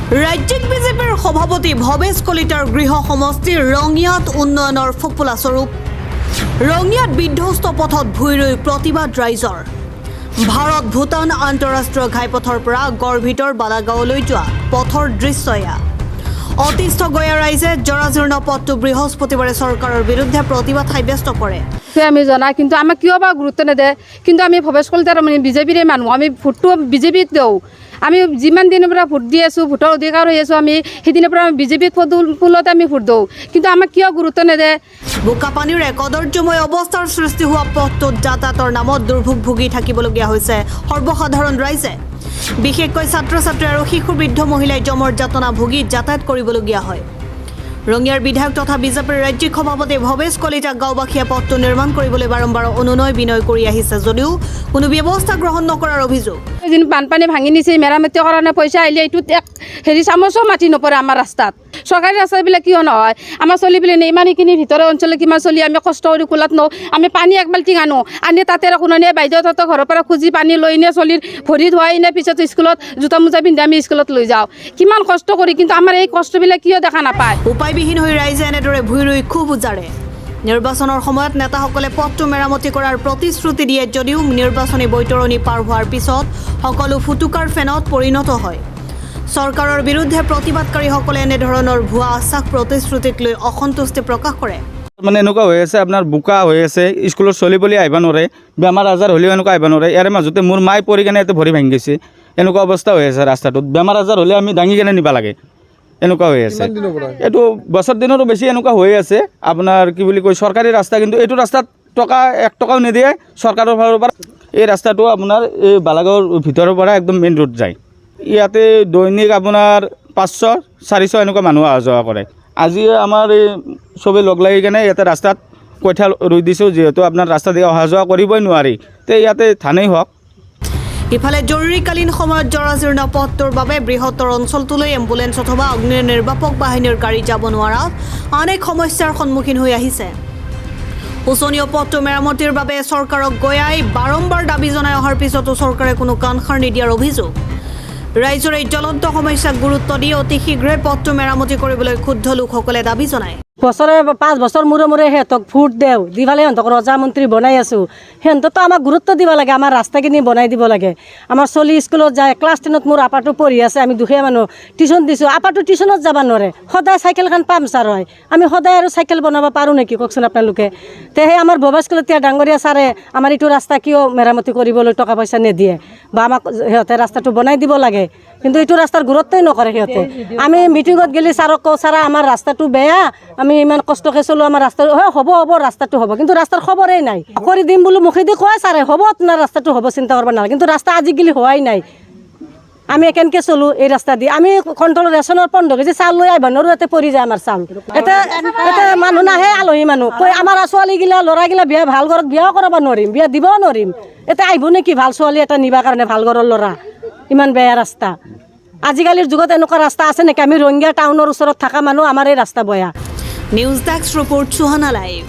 ৰাজ্যিক বিজেপিৰ সভাপতি ভৱেশ কলিতাৰ গৃহ সমষ্টিৰ ৰঙিয়াত উন্নয়নৰ ফুপুলা স্বৰূপ। ৰঙিয়াত বিধ্বস্ত পথত ভুই ৰুই প্ৰতিবাদ ৰাইজৰ। ভাৰত ভূটান আন্তঃৰাষ্ট্ৰীয় ঘাইপথৰ পৰা গড়ভিতৰ বালাগাঁৱলৈ যোৱা পথৰ দৃশ্য এয়া। অতিষ্ঠ গঞা ৰাইজে জৰাজীৰ্ণ পথটো বৃহস্পতিবাৰে চৰকাৰৰ বিৰুদ্ধে প্ৰতিবাদ সাব্যস্ত কৰে। আমি জনা কিন্তু আমাক কিয় বা গুৰুত্ব নিদিয়ে, কিন্তু আমি ভৱেশ কলিতাৰ মানে বিজেপিৰে মানুহ, আমি ভোটটো বিজেপিত দিওঁ। আমি যিমান দিনৰ পৰা ভোট দি আছোঁ, ভোটৰ অধিকাৰ হৈ আছোঁ, আমি সেইদিনৰ পৰা বিজেপিত ফুলত আমি ভোট দিওঁ, কিন্তু আমাক কিয় গুৰুত্ব নিদিয়ে। বোকাপানীৰে কদৰ্যময় অৱস্থাৰ সৃষ্টি হোৱা পথটোত যাতায়াতৰ নামত দুৰ্ভোগ ভুগি থাকিবলগীয়া হৈছে সৰ্বসাধাৰণ ৰাইজে। বিশেষকৈ ছাত্ৰ ছাত্ৰী আৰু শিশু বৃদ্ধ মহিলাই যমৰ যাতনা ভুগি যাতায়াত কৰিবলগীয়া হয়। ৰঙিয়াৰ বিধায়ক তথা বিজেপিৰ ৰাজ্যিক সভাপতি ভৱেশ কলিতাক গাঁওবাসীয়ে পথটো নিৰ্মাণ কৰিবলৈ বাৰম্বাৰ অনুনয় বিনয় কৰি আহিছে যদিও কোনো ব্যৱস্থা গ্ৰহণ নকৰাৰ অভিযোগ। যিন বানপানী ভাঙি নিছে, মেৰামতিৰ কাৰণে পইচা আহিলে এইটোত এক চামুচো মাটি নপৰে আমাৰ ৰাস্তাত। চৰকাৰী ৰাস্তাবিলাক কিয় নহয়, আমাৰ চলিবলৈ ইমানখিনি ভিতৰৰ অঞ্চলত কিমান চলি আমি কষ্ট কৰি কোলাত নওঁ। আমি পানী এক বাল্টিং আনি তাতে ৰাখোঁ নে বাইদেউ তহঁতৰ ঘৰৰ পৰা খুজি পানী লৈ নে চলিৰ ভৰি ধুৱাই নে পিছত স্কুলত জোতা মোজা পিন্ধি আমি স্কুলত লৈ যাওঁ। কিমান কষ্ট কৰি, কিন্তু আমাৰ এই কষ্টবিলাক কিয় দেখা নাপায়। উপায়বিহীন হৈ ৰাইজে এনেদৰে ভুই ৰুই ক্ষোভ উজাৰে। নিৰ্বাচনৰ সময়ত নেতাসকলে পথটো মেৰামতি কৰাৰ প্ৰতিশ্ৰুতি দিয়ে যদিও নিৰ্বাচনী বৈতৰণি পাৰ হোৱাৰ পিছত সকলো ফুটুকাৰ ফেনত পৰিণত হয়। চৰকাৰৰ বিৰুদ্ধে প্ৰতিবাদকাৰীসকলে এনেধৰণৰ ভুৱা আশ্বাস প্ৰতিশ্ৰুতিক লৈ অসন্তুষ্টি প্ৰকাশ কৰে। মানে এনেকুৱা হৈ আছে, আপোনাৰ বোকা হৈ আছে, স্কুলত চলিবলৈ আহিব নোৱাৰে, বেমাৰ আজাৰ হ'লেও এনেকুৱা আহিব নোৱাৰে। ইয়াৰ মাজতে মোৰ মায়ে পৰি কেনে ইয়াতে ভৰি ভাঙি গৈছে। এনেকুৱা অৱস্থা হৈ আছে ৰাস্তাটোত। বেমাৰ আজাৰ হ'লে আমি দাঙি কেনে নিব লাগে, এনেকুৱা হৈ আছে। এইটো বছৰ দিনৰো বেছি এনেকুৱা হৈ আছে। আপোনাৰ কি বুলি কয়, চৰকাৰী ৰাস্তা, কিন্তু এইটো ৰাস্তাত এক টকাও নিদিয়ে চৰকাৰৰ ফালৰ পৰা। এই ৰাস্তাটো আপোনাৰ এই বালাগাঁৱৰ ভিতৰৰ পৰা একদম মেইন ৰোড যায়। ইয়াতে দৈনিক আপোনাৰ 500-400 এনেকুৱা মানুহ অহা যোৱা কৰে। আজি আমাৰ এই চবেই লগ লাগি কেনে ইয়াতে ৰাস্তাত কঠীয়া ৰুই দিছোঁ, যিহেতু আপোনাৰ ৰাস্তা দি অহা যোৱা কৰিবই নোৱাৰি, তে ইয়াতে ধানেই হওক। ইফালে জৰুৰীকালীন সময়ত জৰাজীৰ্ণ পথটোৰ বাবে বৃহত্তৰ অঞ্চলটোলৈ এম্বুলেন্স অথবা অগ্নি নিৰ্বাপক বাহিনীৰ গাড়ী যাব নোৱাৰাত আন এক সমস্যাৰ সন্মুখীন হৈ আহিছে। শোচনীয় পথটো মেৰামতিৰ বাবে চৰকাৰক গঞাই বাৰম্বাৰ দাবী জনাই অহাৰ পিছতো চৰকাৰে কোনো কাণসাৰ নিদিয়াৰ অভিযোগ। ৰাইজৰ এই জ্বলন্ত সমস্যাক গুৰুত্ব দি অতি শীঘ্ৰে পথটো মেৰামতি কৰিবলৈ ক্ষুব্ধ লোকসকলে দাবী জনায়। বছৰে 5 বছৰ মূৰে মূৰে সিহঁতক ভোট দেওঁ, দি পেলাই সিহঁতক ৰজা মন্ত্ৰী বনাই আছোঁ। সিহঁততো আমাক গুৰুত্ব দিব লাগে, আমাৰ ৰাস্তাখিনি বনাই দিব লাগে। আমাৰ চলি স্কুলত যায়, ক্লাছ 10ত মোৰ আপাটো পঢ়ি আছে, আমি দুখীয়া মানুহ, টিউশ্যন দিছোঁ। আপাটো টিউশ্যনত যাব নোৱাৰে, সদায় চাইকেলখন পামচাৰ হয়। আমি সদায় আৰু চাইকেল বনাব পাৰোঁ নেকি কওকচোন আপোনালোকে। তে সেই আমাৰ ভৱেশ কলিতা ডাঙৰীয়া ছাৰে আমাৰ এইটো ৰাস্তা কিয় মেৰামতি কৰিবলৈ টকা পইচা নিদিয়ে, বা আমাক সিহঁতে ৰাস্তাটো বনাই দিব লাগে, কিন্তু এইটো ৰাস্তাৰ গুৰুত্বই নকৰে সিহঁতে। আমি মিটিঙত গেলি ছাৰক কওঁ, ছাৰা আমাৰ ৰাস্তাটো বেয়া, আমি ইমান কষ্টকৈ চলোঁ, আমাৰ ৰাস্তা হ'ব ৰাস্তাটো হ'ব, কিন্তু ৰাস্তাৰ খবৰেই নাই। কৰি দিম বোলো মুখেদি কয় ছাৰে, হ'ব আপোনাৰ ৰাস্তাটো হ'ব, চিন্তা কৰিব নালাগে, কিন্তু ৰাস্তা আজিকালি হোৱাই নাই। আমি কেনেকৈ চলোঁ এই ৰাস্তা দি? আমি কণ্ট্ৰল ৰেচনৰ 15 কেজি চাউল লৈ আহিব নোৱাৰোঁ, ইয়াতে পৰি যায় আমাৰ চাউল। এতিয়া মানুহ নাহে, আলহী মানুহ কৈ আমাৰ ছোৱালীগিলা ল'ৰাগিলা বিয়া ভাল ঘৰত বিয়াও কৰাব নোৱাৰিম, বিয়া দিবও নোৱাৰিম। এতিয়া আহিব নেকি ভাল ছোৱালী এটা নিবৰ কাৰণে, ভাল ঘৰৰ ল'ৰা? ইমান বেয়া ৰাস্তা। আজিকালিৰ যুগত এনেকুৱা ৰাস্তা আছে নেকি? আমি ৰঙিয়া টাউনৰ ওচৰত থকা মানুহ, আমাৰ এই ৰাস্তা বেয়া। News desk report, Suhana live.